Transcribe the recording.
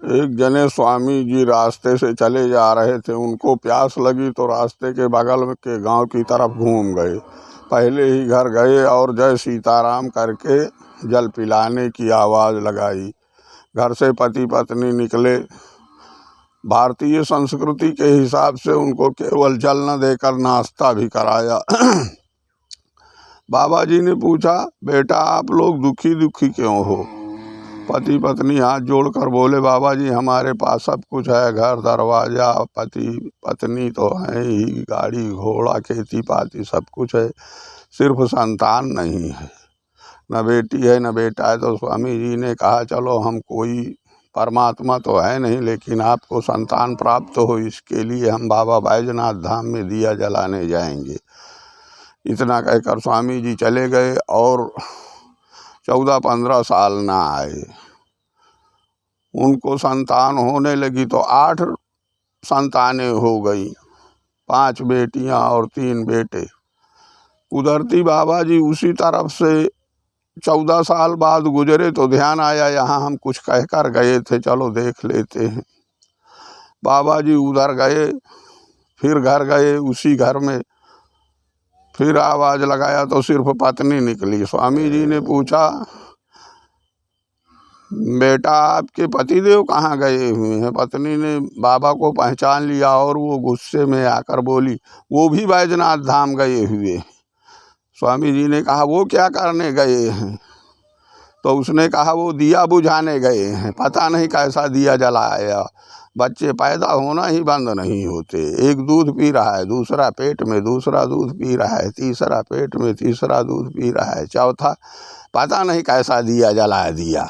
एक जने स्वामी जी रास्ते से चले जा रहे थे, उनको प्यास लगी तो रास्ते के बगल में के गांव की तरफ घूम गए। पहले ही घर गए और जय सीताराम करके जल पिलाने की आवाज़ लगाई। घर से पति पत्नी निकले। भारतीय संस्कृति के हिसाब से उनको केवल जल न देकर नाश्ता भी कराया। बाबा जी ने पूछा, बेटा आप लोग दुखी दुखी क्यों हो? पति पत्नी हाथ जोड़कर बोले, बाबा जी हमारे पास सब कुछ है, घर दरवाज़ा, पति पत्नी तो हैं ही, गाड़ी घोड़ा खेती पाती सब कुछ है, सिर्फ संतान नहीं है, न बेटी है न बेटा है। तो स्वामी जी ने कहा, चलो हम कोई परमात्मा तो है नहीं, लेकिन आपको संतान प्राप्त हो इसके लिए हम बाबा बैजनाथ धाम में दिया जलाने जाएंगे। इतना कहकर स्वामी जी चले गए और 14-15 साल ना आए। उनको संतान होने लगी तो 8 संतानें हो गई, 5 बेटियां और 3 बेटे। कुदरती बाबा जी उसी तरफ से 14 साल बाद गुजरे तो ध्यान आया, यहाँ हम कुछ कहकर गए थे, चलो देख लेते हैं। बाबा जी उधर गए, फिर घर गए, उसी घर में फिर आवाज़ लगाया तो सिर्फ पत्नी निकली। स्वामी जी ने पूछा, बेटा आपके पतिदेव कहाँ गए हुए हैं? पत्नी ने बाबा को पहचान लिया और वो गुस्से में आकर बोली, वो भी बैजनाथ धाम गए हुए। स्वामी जी ने कहा, वो क्या करने गए हैं? तो उसने कहा, वो दिया बुझाने गए हैं, पता नहीं कैसा दिया जलाया। बच्चे पैदा होना ही बंद नहीं होते। एक दूध पी रहा है, दूसरा पेट में दूसरा दूध पी रहा है, तीसरा पेट में तीसरा दूध पी रहा है, चौथा पता नहीं कैसा दिया जला दिया।